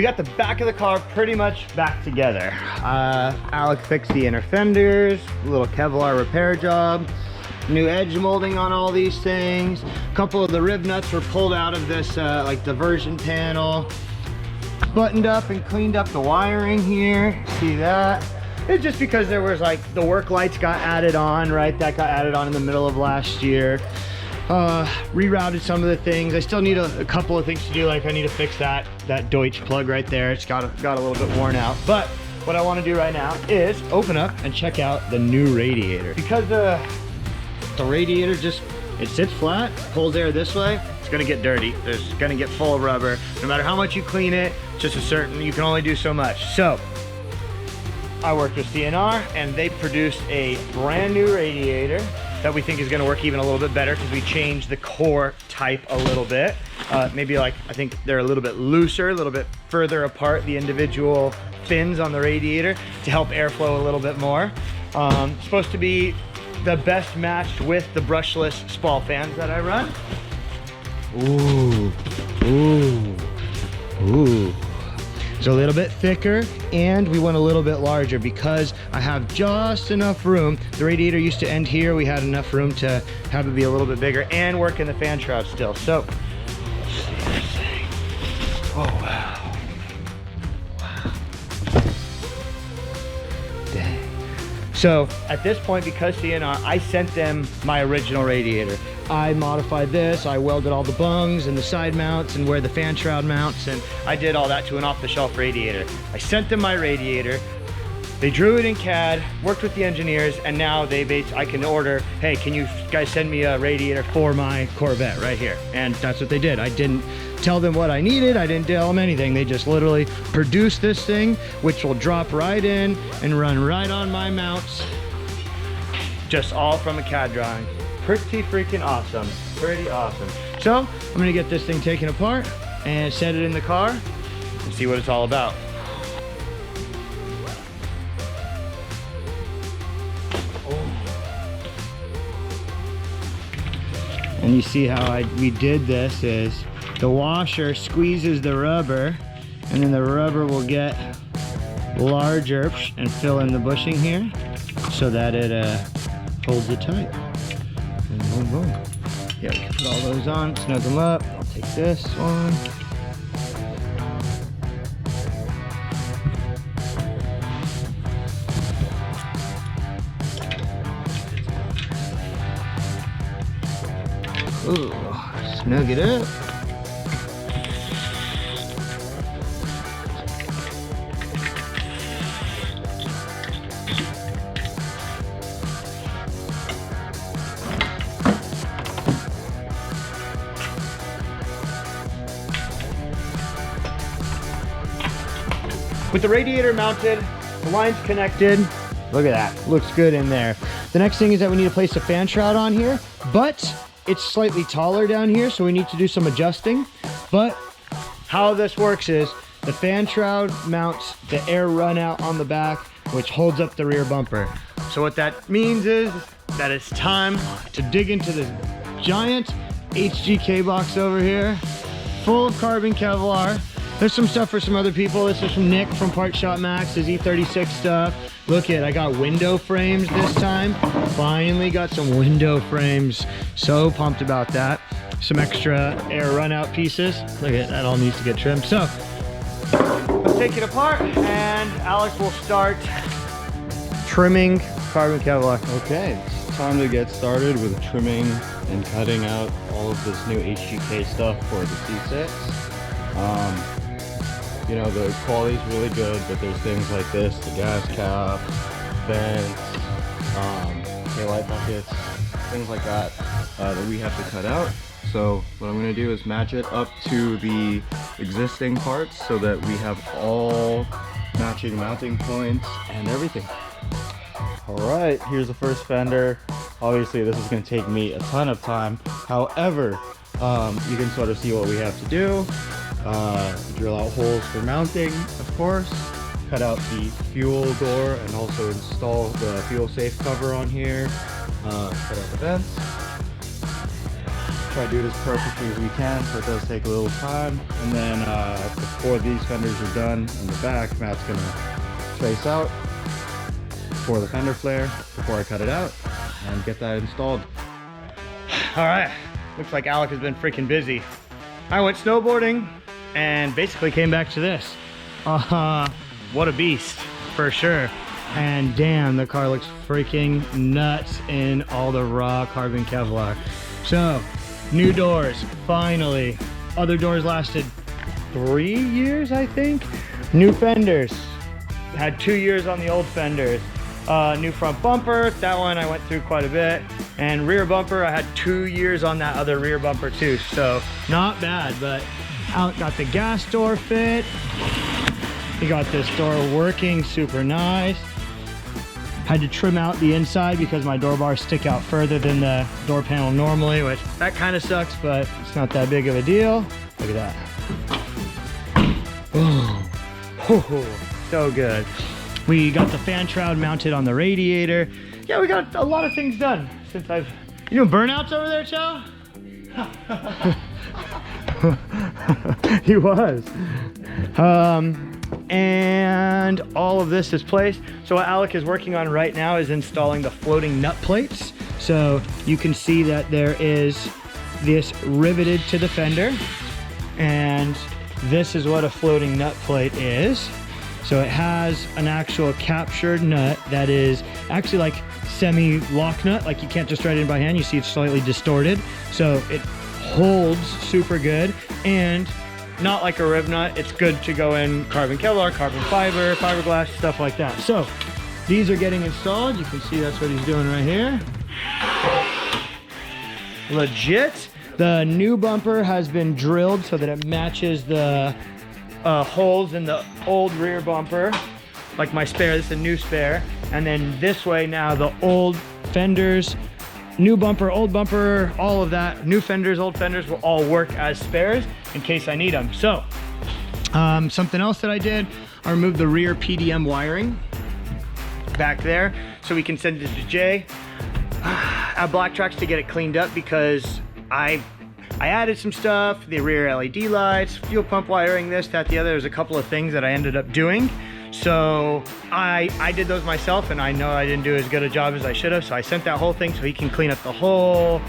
got the back of the car pretty much back together. Alec fixed the inner fenders, a little Kevlar repair job, new edge molding on all these things. A couple of the rib nuts were pulled out of this like diversion panel. Buttoned up and cleaned up the wiring here. See that? It's just because there was like the work lights got added on, right? That got added on in the middle of last year. Rerouted some of the things. I still need a couple of things to do, like I need to fix that Deutsch plug right there. It's got a little bit worn out. But what I want to do right now is open up and check out the new radiator. Because the radiator it sits flat, pulls air this way, it's gonna get dirty. It's gonna get full of rubber. No matter how much you clean it, just you can only do so much. So I worked with CNR and they produced a brand new radiator that we think is gonna work even a little bit better because we changed the core type a little bit. Maybe like, I think they're a little bit looser, a little bit further apart, the individual fins on the radiator to help airflow a little bit more. Supposed to be the best matched with the brushless Spall fans that I run. Ooh, ooh, ooh. It's a little bit thicker and we went a little bit larger because I have just enough room. The radiator used to end here. We had enough room to have it be a little bit bigger and work in the fan shroud still. So, let's see this thing. Oh, wow. Wow. Dang. So at this point, because CNR, I sent them my original radiator. I modified this, I welded all the bungs and the side mounts and where the fan shroud mounts, and I did all that to an off-the-shelf radiator. I sent them my radiator, they drew it in CAD, worked with the engineers, and now I can order, hey, can you guys send me a radiator for my Corvette right here? And that's what they did. I didn't tell them what I needed, I didn't tell them anything. They just literally produced this thing, which will drop right in and run right on my mounts, just all from a CAD drawing. Pretty freaking awesome, pretty awesome. So I'm gonna get this thing taken apart and set it in the car and see what it's all about. And you see how we did this is the washer squeezes the rubber and then the rubber will get larger and fill in the bushing here so that it holds it tight. And boom, boom. Yeah, we can put all those on, snug them up. I'll take this one. Ooh, snug it up. With the radiator mounted, the lines connected, look at that, looks good in there. The next thing is that we need to place a fan shroud on here, but it's slightly taller down here, so we need to do some adjusting. But how this works is the fan shroud mounts the air run out on the back, which holds up the rear bumper. So what that means is that it's time to dig into this giant HGK box over here, full of carbon Kevlar. There's some stuff for some other people. This is from Nick from Part Shop Max, his E36 stuff. Look I got window frames this time. Finally got some window frames. So pumped about that. Some extra air run out pieces. Look at that, all needs to get trimmed. So let's take it apart and Alex will start trimming carbon Kevlar. Okay, it's time to get started with trimming and cutting out all of this new HGK stuff for the C6. You know, the quality's really good, but there's things like this, the gas cap, vents, taillight buckets, things like that that we have to cut out. So what I'm going to do is match it up to the existing parts so that we have all matching mounting points and everything. Alright, here's the first fender. Obviously this is going to take me a ton of time. However, you can sort of see what we have to do. Drill out holes for mounting, of course. Cut out the fuel door and also install the fuel safe cover on here. Cut out the vents. try to do this perfectly as we can, so it does take a little time. And then before these fenders are done in the back, Matt's gonna trace out for the fender flare before I cut it out and get that installed. All right, looks like Alec has been freaking busy. I went snowboarding and basically came back to this. What a beast, for sure. And damn, the car looks freaking nuts in all the raw carbon Kevlar. So, new doors, finally. Other doors lasted 3 years, I think. New fenders, had 2 years on the old fenders. New front bumper, that one I went through quite a bit. And rear bumper, I had 2 years on that other rear bumper too. So, not bad, but Alec got the gas door fit. He got this door working super nice. Had to trim out the inside because my door bars stick out further than the door panel normally, which that kind of sucks, but it's not that big of a deal. Look at that. Oh, so good. We got the fan shroud mounted on the radiator. Yeah, we got a lot of things done since I've... You doing burnouts over there, Chow? He was. And all of this is placed. So what Alec is working on right now is installing the floating nut plates. So you can see that there is this riveted to the fender, and this is what a floating nut plate is. So it has an actual captured nut that is actually like semi-lock nut, like you can't just write it in by hand. You see it's slightly distorted. So it holds super good, and not like a rib nut. It's good to go in carbon Kevlar, carbon fiber, fiberglass, stuff like that. So these are getting installed. You can see that's what he's doing right here. Legit. The new bumper has been drilled so that it matches the holes in the old rear bumper, like my spare. This is a new spare. And then this way now, the old fenders, new bumper, old bumper, all of that, new fenders, old fenders will all work as spares in case I need them. So something else that I did, I removed the rear PDM wiring back there so we can send it to Jay at Black Tracks to get it cleaned up, because I added some stuff, the rear LED lights, fuel pump wiring, this, that, the other. There's a couple of things that I ended up doing. So I did those myself, and I know I didn't do as good a job as I should have. So I sent that whole thing so he can clean up the whole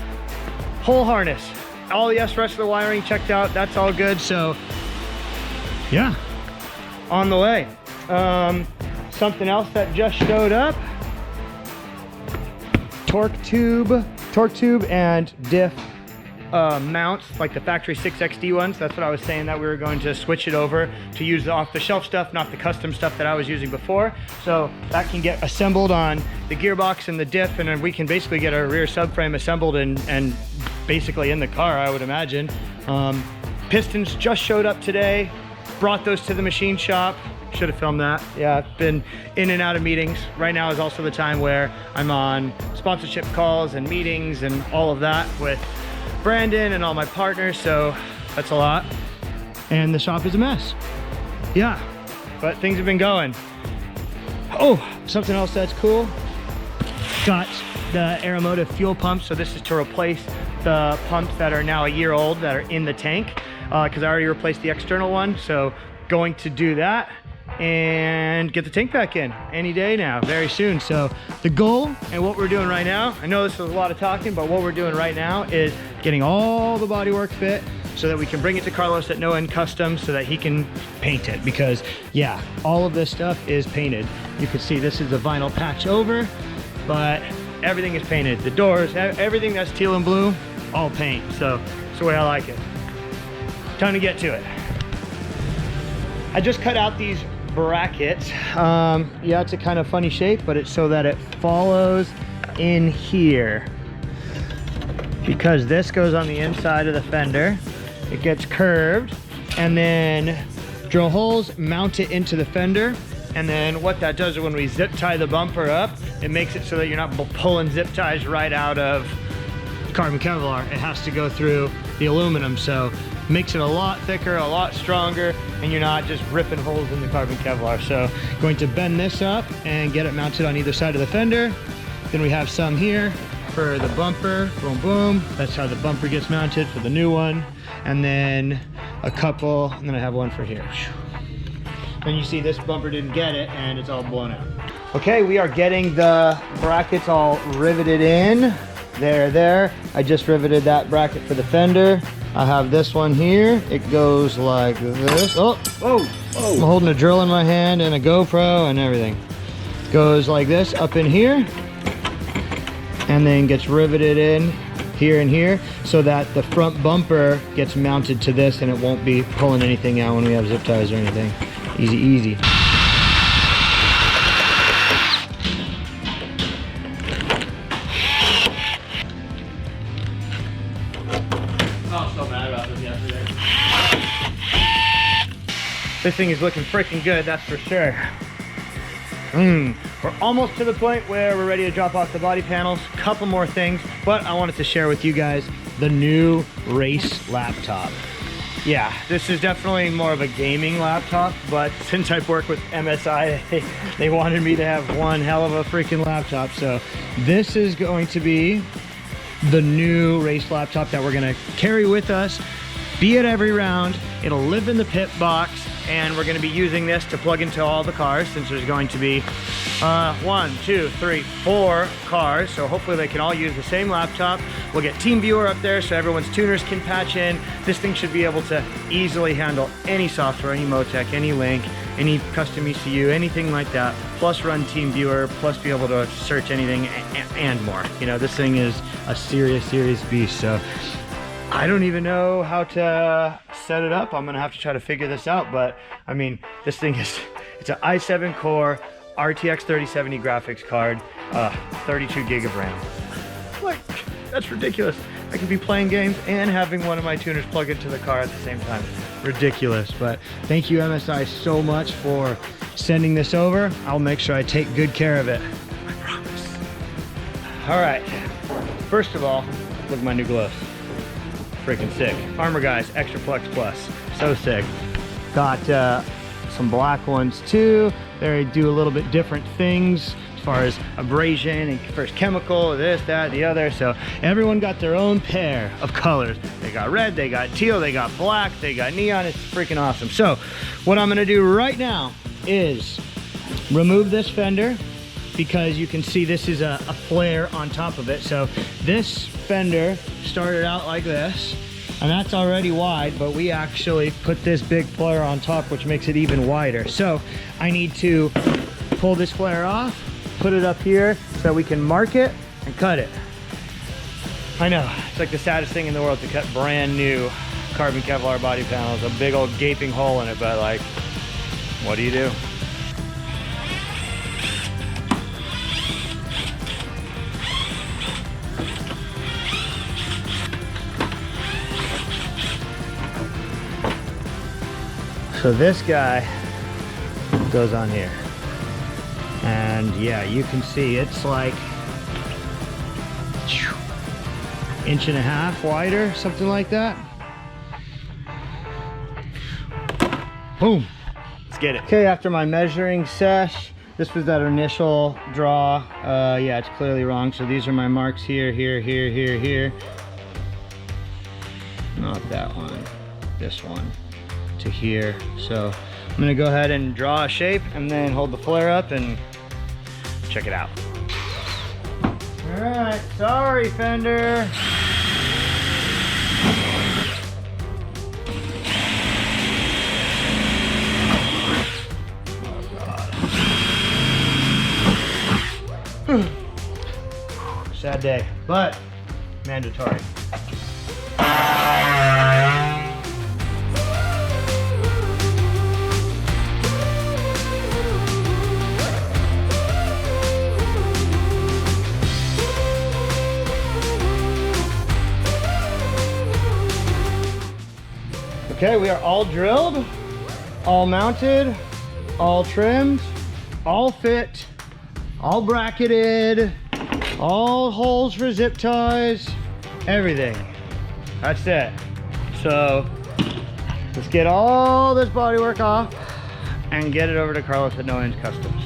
harness. All the rest of the wiring checked out. That's all good. So yeah, on the way. Something else that just showed up, torque tube and diff mounts, like the factory 6XD ones. That's what I was saying, that we were going to switch it over to use the off-the-shelf stuff, not the custom stuff that I was using before. So that can get assembled on the gearbox and the diff, and then we can basically get our rear subframe assembled and basically in the car, I would imagine. Pistons just showed up today. Brought those to the machine shop. Should have filmed that. Yeah, I've been in and out of meetings. Right now is also the time where I'm on sponsorship calls and meetings and all of that with Brandon and all my partners, so that's a lot. And the shop is a mess. Yeah, but things have been going. Oh, something else that's cool. Got the Aeromotive fuel pumps. So this is to replace the pumps that are now a year old that are in the tank, because I already replaced the external one. So going to do that and get the tank back in any day now, very soon. So the goal and what we're doing right now, I know this is a lot of talking, but what we're doing right now is getting all the bodywork fit so that we can bring it to Carlos at No End Custom so that he can paint it, because yeah, all of this stuff is painted. You can see this is a vinyl patch over, but everything is painted. The doors, everything that's teal and blue, all paint. So it's the way I like it. Time to get to it. I just cut out these brackets. Yeah, it's a kind of funny shape, but it's so that it follows in here, because this goes on the inside of the fender. It gets curved, and then drill holes, mount it into the fender, and then what that does is when we zip tie the bumper up, it makes it so that you're not pulling zip ties right out of carbon Kevlar. It has to go through the aluminum, so makes it a lot thicker, a lot stronger, and you're not just ripping holes in the carbon Kevlar. So going to bend this up and get it mounted on either side of the fender. Then we have some here, for the bumper, boom, boom. That's how the bumper gets mounted for the new one. And then a couple, and then I have one for here. And you see this bumper didn't get it and it's all blown out. Okay, we are getting the brackets all riveted in. There. I just riveted that bracket for the fender. I have this one here. It goes like this. Oh, I'm holding a drill in my hand and a GoPro and everything. Goes like this up in here and then gets riveted in here and here so that the front bumper gets mounted to this and it won't be pulling anything out when we have zip ties or anything. Easy. This thing is looking freaking good, that's for sure. We're almost to the point where we're ready to drop off the body panels. Couple more things, but I wanted to share with you guys the new race laptop. Yeah, this is definitely more of a gaming laptop, but since I've worked with MSI, they wanted me to have one hell of a freaking laptop. So this is going to be the new race laptop that we're gonna carry with us, be at every round. It'll live in the pit box, and we're going to be using this to plug into all the cars, since there's going to be 1, 2, 3, 4 cars, so hopefully they can all use the same laptop. We'll get TeamViewer up there so everyone's tuners can patch in. This thing should be able to easily handle any software, any Motec, any Link, any custom ECU, anything like that, plus run TeamViewer, plus be able to search anything and more. You know, this thing is a serious beast, so I don't even know how to set it up. I'm gonna have to try to figure this out, but I mean, this thing is, it's an i7 core RTX 3070 graphics card, 32 gig of RAM. Like, that's ridiculous. I could be playing games and having one of my tuners plug into the car at the same time. Ridiculous, but thank you MSI so much for sending this over. I'll make sure I take good care of it, I promise. All right, first of all, look at my new gloves. Freaking sick. Armor Guys Extra Flex Plus, so sick. Got some black ones too. They do a little bit different things as far as abrasion and first chemical, this, that, the other. So everyone got their own pair of colors. They got red, they got teal, they got black, they got neon. It's freaking awesome. So what I'm gonna do right now is remove this fender, because you can see this is a flare on top of it. So this fender started out like this, and that's already wide, but we actually put this big flare on top, which makes it even wider. So I need to pull this flare off, put it up here so that we can mark it and cut it. I know, it's like the saddest thing in the world to cut brand new carbon Kevlar body panels, a big old gaping hole in it, but like, what do you do? So this guy goes on here, and yeah, you can see it's like 1.5 inches wider, something like that. Boom, let's get it. Okay, after my measuring sesh, this was that initial draw. Yeah, it's clearly wrong. So these are my marks here, here. Not that one, this one to here. So I'm gonna go ahead and draw a shape and then hold the flare up and check it out. All right, sorry fender. Oh God. Sad day, but mandatory. Okay, we are all drilled, all mounted, all trimmed, all fit, all bracketed, all holes for zip ties, everything. That's it. So let's get all this bodywork off and get it over to Carlos at No Ends Customs.